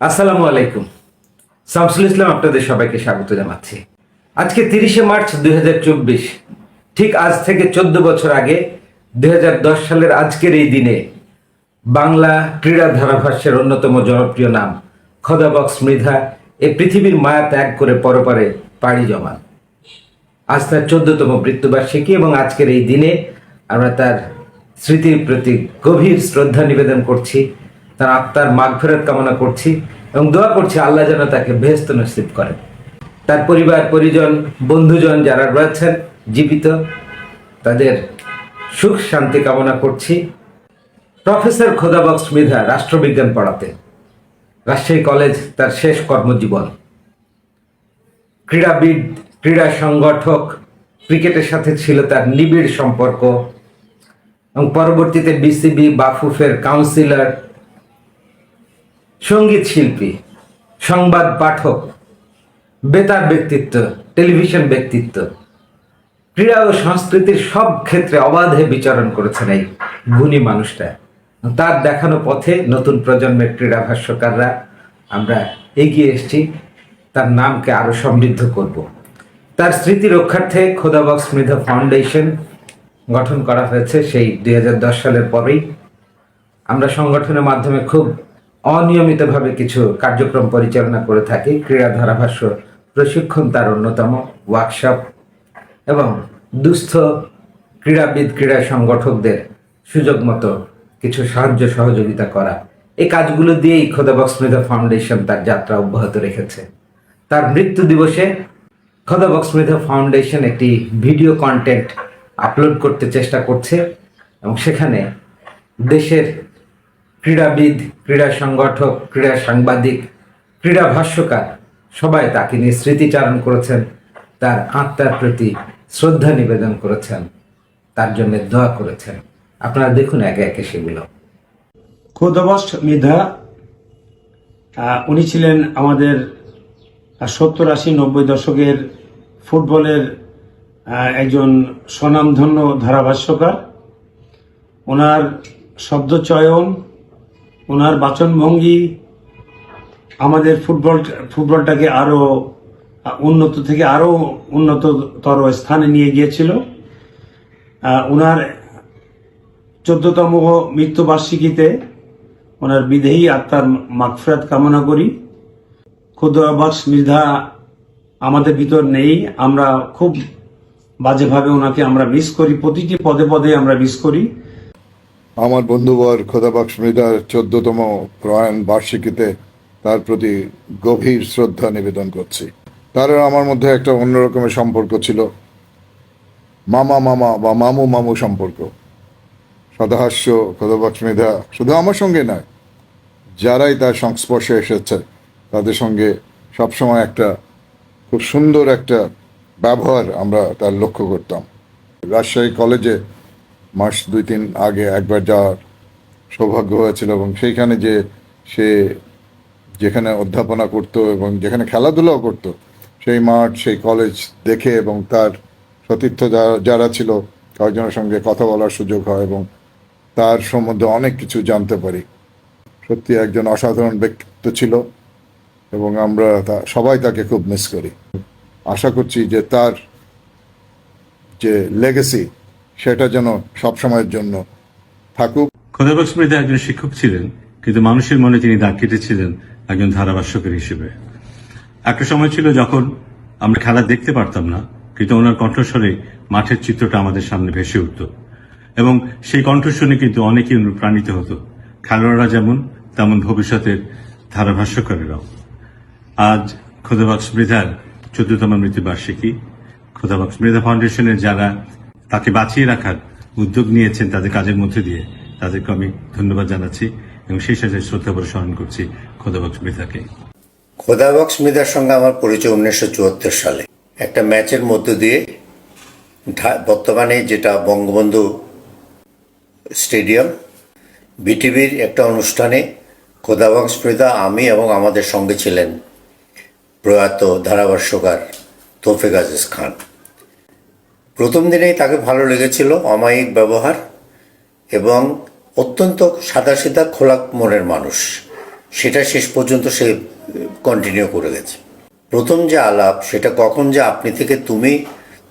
আসসালামু আলাইকুম। শামসুল ইসলাম আপনাদের সবাইকে স্বাগত জানাচ্ছি। আজকে 30শে মার্চ 2024, ঠিক আজ থেকে 14 বছর আগে 2010 সালের আজকের এই দিনে বাংলা ক্রীড়া ধারাভাষ্যের অন্যতম জনপ্রিয় নাম খোদাবক্স মৃধা এই পৃথিবীর মায়া ত্যাগ করে পরপারে পাড়ি জমান। আজ তার 14তম মৃত্যুবার্ষিকী এবং আজকের এই দিনে আমরা তার স্মৃতির প্রতি গভীর শ্রদ্ধা নিবেদন করছি, তার আত্মার মাগফিরাত কামনা করছি এবং দোয়া করছি আল্লাহ যেন তাকে বেহেশত নসিব করেন। তার পরিবার পরিজন বন্ধুজন যারা রয়েছেন জীবিত, তাদের সুখ শান্তি কামনা করছি। প্রফেসর খোদাবক্স মৃধা রাষ্ট্রবিজ্ঞান পড়াতে রাজশাহী কলেজ তার শেষ কর্মজীবন। ক্রীড়াবিদ, ক্রীড়া সংগঠক, ক্রিকেটের সাথে ছিল তার নিবিড় সম্পর্ক এবং পরবর্তীতে বিসিবি বাফুফের কাউন্সিলর, সঙ্গীত শিল্পী, সংবাদ পাঠক, বেতার ব্যক্তিত্ব, টেলিভিশন ব্যক্তিত্ব, ক্রীড়া ও সংস্কৃতির সব ক্ষেত্রে অবাধে বিচরণ করেছেন এই গুণী মানুষটা। তার দেখানো পথে নতুন প্রজন্মের ক্রীড়া ভাষ্যকাররা আমরা এগিয়ে এসেছি, তার নামকে আরো সমৃদ্ধ করব। তার স্মৃতি রক্ষার্থে খোদাবক্স মৃধা ফাউন্ডেশন গঠন করা হয়েছে সেই 2010 সালের পরেই। আমরা সংগঠনের মাধ্যমে খুব অনিয়মিতভাবে কিছু কার্যক্রম পরিচালনা করে থাকি। ক্রীড়া ধারাভাষ্য প্রশিক্ষণ তার অন্যতম, ওয়ার্কশপ এবং দুস্থ ক্রীড়াবিদ, ক্রীড়া সংগঠকদের সুযোগ মতো কিছু সাহায্য সহযোগিতা করা, এই কাজগুলো দিয়েই খোদাবক্স মৃধা ফাউন্ডেশন তার যাত্রা অব্যাহত রেখেছে। তার মৃত্যু দিবসে খোদাবক্স মৃধা ফাউন্ডেশন একটি ভিডিও কন্টেন্ট আপলোড করতে চেষ্টা করছে এবং সেখানে দেশের ক্রীড়াবিদ, ক্রীড়া সংগঠক, ক্রীড়া সাংবাদিক, ক্রীড়া ভাষ্যকার সবাই তাকে নিয়ে স্মৃতিচারণ করেছেন, তার আত্মার প্রতি শ্রদ্ধা নিবেদন করেছেন, তার জন্য দোয়া করেছেন। আপনারা দেখুন একে একে সেগুলো। খোদাবক্স মৃধা উনি ছিলেন আমাদের 70, 80, 90 দশকের ফুটবলের একজন স্বনামধন্য ধারাভাষ্যকার। ওনার শব্দচয়ন, ওনার বাচনভঙ্গি আমাদের ফুটবলটাকে আরো উন্নত থেকে আরো উন্নততর স্থানে নিয়ে গিয়েছিল। ওনার 14তম মৃত্যুবার্ষিকীতে ওনার বিদেহী আত্মার মাগফিরাত কামনা করি। খোদাবক্স মৃধা আমাদের ভিতর নেই, আমরা খুব বাজেভাবে ওনাকে আমরা মিস করি, প্রতিটি পদে পদে আমরা মিস করি। আমার বন্ধুবর খোদাবক্স মৃধার 14তম প্রয়াণ বার্ষিকীতে তার প্রতি গভীর শ্রদ্ধা নিবেদন করছি। তার আর আমার মধ্যে একটা অন্যরকমের সম্পর্ক ছিল, মামা মামা বা মামু মামু সম্পর্ক। সদাহাস্য খোদাবক্স মৃধা শুধু আমার সঙ্গে নয়, যারাই তার সংস্পর্শে এসেছে তাদের সঙ্গে সবসময় একটা খুব সুন্দর একটা ব্যবহার আমরা তার লক্ষ্য করতাম। রাজশাহী কলেজে মাস 2-3 আগে একবার যাওয়ার সৌভাগ্য হয়েছিল এবং সেইখানে যে সে যেখানে অধ্যাপনা করত এবং যেখানে খেলাধুলাও করত, সেই মাঠ, সেই কলেজ দেখে এবং তার সতীর্থ যারা ছিল কয়েকজনের সঙ্গে কথা বলার সুযোগ হয় এবং তার সম্বন্ধে অনেক কিছু জানতে পারি। সত্যি একজন অসাধারণ ব্যক্তিত্ব ছিল এবং আমরা সবাই তাকে খুব মিস করি। আশা করছি যে তার যে লেগেসি সেটা যেন সবসময়ের জন্য থাকুক। খোদাবক্স মৃধা একজন শিক্ষক ছিলেন, কিন্তু মানুষের মনে তিনি দাগ কেটেছিলেন একজন ধারাভাষ্যকার হিসেবে। একটা সময় ছিল যখন আমরা খেলা দেখতে পারতাম না, কিন্তু ওনার কণ্ঠস্বরে মাঠের চিত্রটা আমাদের সামনে ভেসে উঠত এবং সেই কণ্ঠস্বরে কিন্তু অনেকেই অনুপ্রাণিত হতো, খেলোয়াড়রা যেমন তেমন ভবিষ্যতের ধারাভাষ্যকারেরাও। আজ খোদাবক্স মৃধার 14তম মৃত্যুবার্ষিকী। খোদাবক্স মৃধা ফাউন্ডেশনের যারা তাকে বাঁচিয়ে রাখার উদ্যোগ নিয়েছেন তাদের কাজের মধ্যে দিয়ে তাদেরকে আমি ধন্যবাদ জানাচ্ছি এবং সেই সাথে শ্রদ্ধা করে স্মরণ করছি খোদাবক্স মৃধাকে। খোদাবক্স মৃধার সঙ্গে আমার পরিচয় 1974 সালে একটা ম্যাচের মধ্য দিয়ে, বর্তমানে যেটা বঙ্গবন্ধু স্টেডিয়াম, বিটিভির একটা অনুষ্ঠানে খোদাবক্স মৃধা, আমি এবং আমাদের সঙ্গে ছিলেন প্রয়াত ধারাভাষ্যকার তৌফিক আজিজ খান। প্রথম দিনেই তাকে ভালো লেগেছিল, অমায়িক ব্যবহার এবং অত্যন্ত সাদাসিধা খোলা মনের মানুষ। সেটা শেষ পর্যন্ত সে কন্টিনিউ করে গেছে। প্রথম যে আলাপ সেটা কখন যে আপনি থেকে তুমি,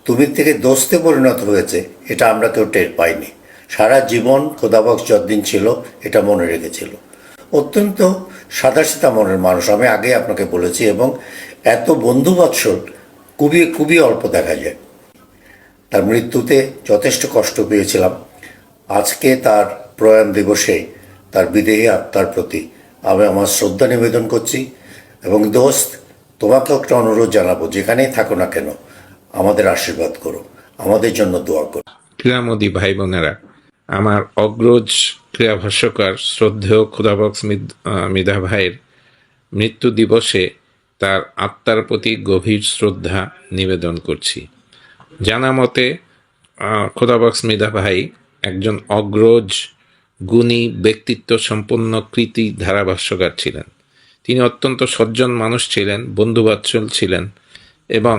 তুমি থেকে দোস্তে পরিণত হয়েছে এটা আমরা কেউ টের পাইনি। সারা জীবন খোদাবক্স যতদিন ছিল এটা মনে রেখেছিল। অত্যন্ত সাদাসিধা মনের মানুষ, আমি আগে আপনাকে বলেছি, এবং এত বন্ধুবৎসল খুবই খুবই অল্প দেখা যায়। তার মৃত্যুতে যথেষ্ট কষ্ট পেয়েছিলাম। আজকে তার প্রয়াণ দিবসে তার বিদেহী আত্মার প্রতি আমি আমার শ্রদ্ধা নিবেদন করছি। এবং দোস্ত, তোমাকে একটা অনুরোধ জানাবো, যেখানেই থাকো না কেন আমাদের আশীর্বাদ করো, আমাদের জন্য দোয়া করো। ক্রীড়ামোদী ভাই বোনেরা, আমার অগ্রজ ক্রীড়া ভাষ্যকার শ্রদ্ধেয় খোদাবক্স মৃধা ভাইয়ের মৃত্যু দিবসে তার আত্মার প্রতি গভীর শ্রদ্ধা নিবেদন করছি। জানা মতে খোদাবক্স মৃধা ভাই একজন অগ্রজ গুণী ব্যক্তিত্ব সম্পন্ন কৃতি ধারাভাষ্যকার ছিলেন। তিনি অত্যন্ত সজ্জন মানুষ ছিলেন, বন্ধুবাৎসল ছিলেন এবং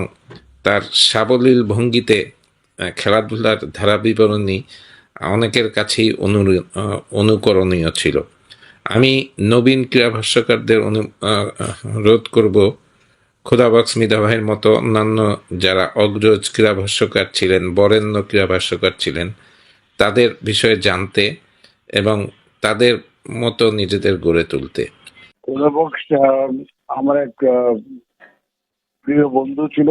তার সাবলীল ভঙ্গিতে খেলাধুলার ধারা বিবরণী অনেকের কাছেই অনুকরণীয় ছিল। আমি নবীন ক্রীড়া ভাষ্যকারদের অনুরোধ করব, খোদাবক্স মৃধা ভাইয়ের মতো অন্যান্য যারা অগ্রজ ক্রীড়া ভাষ্যকার ছিলেন, বরেণ্য ক্রীড়া ভাষ্যকার ছিলেন, তাদের বিষয়ে জানতে এবং তাদের মতো নিজেদের গড়ে তুলতে। খোদাবক্স আমার এক প্রিয় বন্ধু ছিল।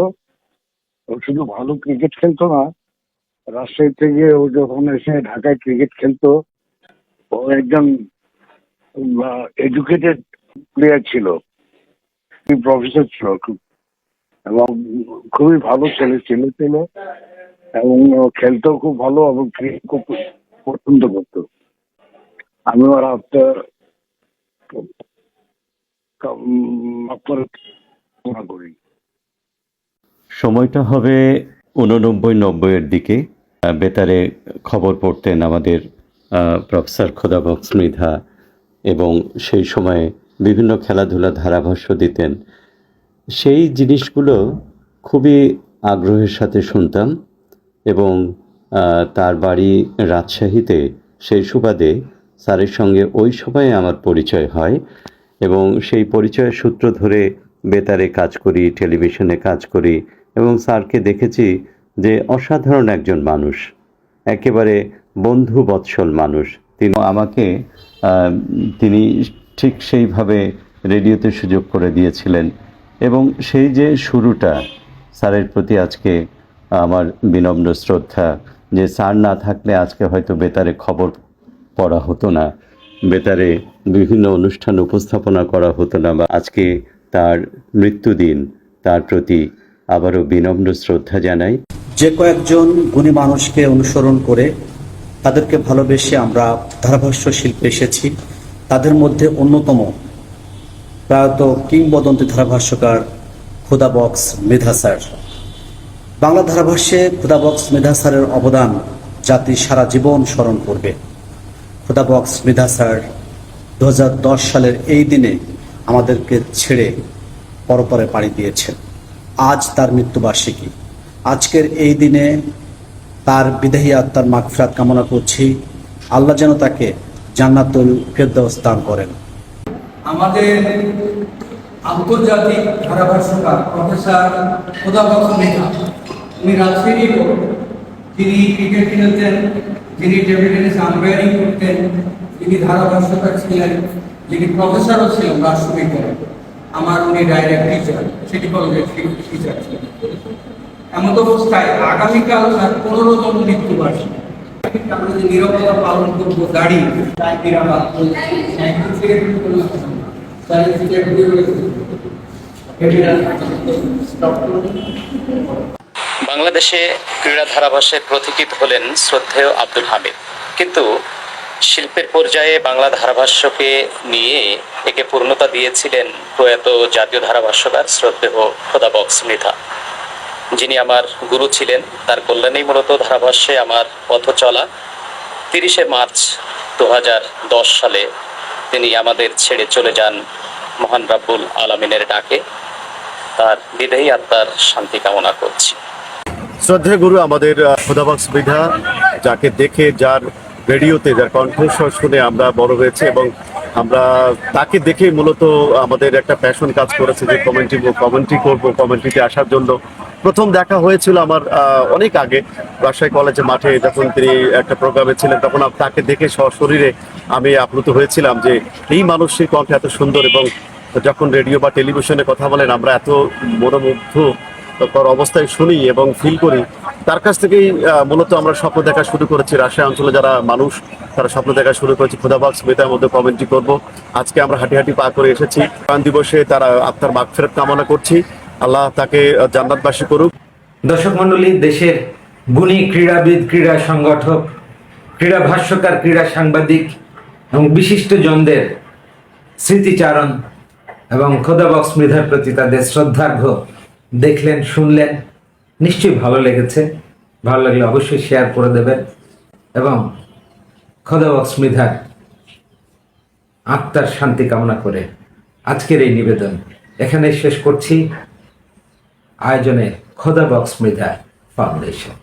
ও শুধু ভালো ক্রিকেট খেলতো না, রাজশাহী থেকে ও যখন এসে ঢাকায় ক্রিকেট খেলতো, ও একজন এডুকেটেড প্লেয়ার ছিল, প্রফেসর ছিল খুব, এবং খুবই ভালো ছেলে ছিল এবং ও খেলতেও খুব ভালো এবং ক্রিকেট খুব পছন্দ করতো। আমি ওর হাতটা করি। সময়টা হবে 89-90-এর দিকে। বেতারে খবর পড়তেন আমাদের প্রফেসর খোদাবক্স মৃধা, এবং সেই সময়ে বিভিন্ন খেলাধুলা ধারাভাষ্য দিতেন। সেই জিনিসগুলো খুবই আগ্রহের সাথে শুনতাম এবং তার বাড়ি রাজশাহীতে, সেই সুবাদে স্যারের সঙ্গে ওই সময়ে আমার পরিচয় হয় এবং সেই পরিচয়ের সূত্র ধরে বেতারে কাজ করি, টেলিভিশনে কাজ করি এবং স্যারকে দেখেছি যে অসাধারণ একজন মানুষ, একেবারে বন্ধু বৎসল মানুষ। তিনি ঠিক সেইভাবে রেডিওতে সুযোগ করে দিয়েছিলেন এবং সেই যে শুরুটা, স্যারের প্রতি আজকে আমার বিনম্র শ্রদ্ধা, যে স্যার না থাকলে আজকে হয়তো বেতারে খবর পড়া হতো না, বেতারে বিভিন্ন অনুষ্ঠান উপস্থাপনা করা হতো না, বা আজকে তার মৃত্যুদিন, তার প্রতি আবারও বিনম্র শ্রদ্ধা জানাই। যে কয়েকজন গুণী মানুষকে অনুসরণ করে তাদেরকে ভালোবেসে আমরা ধারাভাষ্য শিল্পে এসেছি, তাদের মধ্যে অন্যতম প্রায়ত কিংবদন্তি ধারাভাষ্যকার খোদাবক্স মৃধা স্যার। বাংলা ধারাভাষ্যে খোদাবক্স মৃধা স্যারের অবদান জাতি সারা জীবন স্মরণ করবে। খোদাবক্স মৃধা স্যার 2010 সালের এই দিনে আমাদেরকে ছেড়ে পরপরে পাড়ি দিয়েছেন। আজ তার মৃত্যুবার্ষিকী। আজকের এই দিনে তার বিদেহী আত্মার মাগফিরাত কামনা করছি। আল্লাহ যেন তাকে জান্নাতুল ফেরদৌস দান করেন। আমাদের আন্তর্জাতিক ধারাভাষ্যকার প্রফেসর খোদাবক্স মৃধা, উনি রাজশাহীর লোক। তিনি ক্রিকেট খেলতেন, যিনি টেবিল টেনিস আম্পায়ারিং করতেন, যিনি ধারাভাষ্যকার ছিলেন, যিনি প্রফেসরও ছিলেন রাষ্ট্রবিজ্ঞানে। আমার উনি ডাইরেক্ট টিচার, সিটি কলেজের টিচার ছিলেন। এমন অবস্থায় আগামীকাল তার 15তম মৃত্যুবার্ষিকী। আমরা যে নিরবতা পালন করবো দাঁড়িয়ে, বাংলাদেশে ক্রীড়া ধারাভাষ্যের প্রতীকিত হলেন শ্রদ্ধেয় আব্দুল হামিদ, কিন্তু শিল্পের পর্যায়ে বাংলা ধারাভাষ্যকে নিয়ে একে পূর্ণতা দিয়েছিলেন প্রয়াত জাতীয় ধারাভাষ্যকার শ্রদ্ধেয় খোদাবক্স মৃধা, যিনি আমার গুরু ছিলেন। তার কল্যাণেই মূলত ধারাভাষ্যে আমার পথ চলা। 30শে মার্চ 2010 সালে তিনি আমাদের ছেড়ে চলে যান মহান রাব্বুল আলামিনের ডাকে। তার বিদেহী আত্মার শান্তি কামনা করছি। শ্রদ্ধেয় গুরু আমাদের খোদাবক্স মৃধা, যাকে দেখে, যার রেডিওতে, যার কণ্ঠস্বর শুনে আমরা বড় হয়েছে এবং আমরা তাকে দেখে মূলত আমাদের একটা প্যাশন কাজ করেছে যে কমেন্ট্রি করব, কমেন্ট্রিতে আসার জন্য। প্রথম দেখা হয়েছিল আমার অনেক আগে রাজশাহী কলেজে মাঠে, যখন তিনি একটা প্রোগ্রামে ছিলেন, তখন তাকে দেখে সশরীরে আমি আপ্লুত হয়েছিলাম যে এই মানুষটির কণ্ঠ এত সুন্দর, এবং যখন রেডিও বা টেলিভিশনে কথা বলেন আমরা এত মনোমুগ্ধকর অবস্থায় শুনি এবং ফিল করি। তার কাছ থেকেই মূলত আমরা স্বপ্ন দেখা শুরু করেছি। রাজশাহী অঞ্চলে যারা মানুষ তারা স্বপ্ন দেখা শুরু করেছে খোদাবক্স মৃধার মধ্যে কমেন্ট্রি করব। আজকে আমরা হাঁটি হাঁটি পা করে এসেছি। প্রাণ দিবসে তারা আত্মার মাগফিরাত কামনা করছি, আল্লাহ তাকে জান্নাতবাসী করুক। দর্শক মণ্ডলী, দেশের গুণী ক্রীড়াবিদ, ক্রীড়া সংগঠক, ক্রীড়া ভাষ্যকার, ক্রীড়া সাংবাদিক এবং বিশিষ্ট জনদের স্মৃতিচারণ এবং খোদাবক্স মৃধার প্রতি তাদের শ্রদ্ধার্ঘ্য দেখলেন, শুনলেন। নিশ্চয়ই ভালো লেগেছে। ভালো লাগলে অবশ্যই শেয়ার করে দেবেন এবং খোদাবক্স মৃধার আত্মার শান্তি কামনা করে আজকের এই নিবেদন এখানে শেষ করছি। আয়োজনে খোদাবক্স মৃধা ফাউন্ডেশন।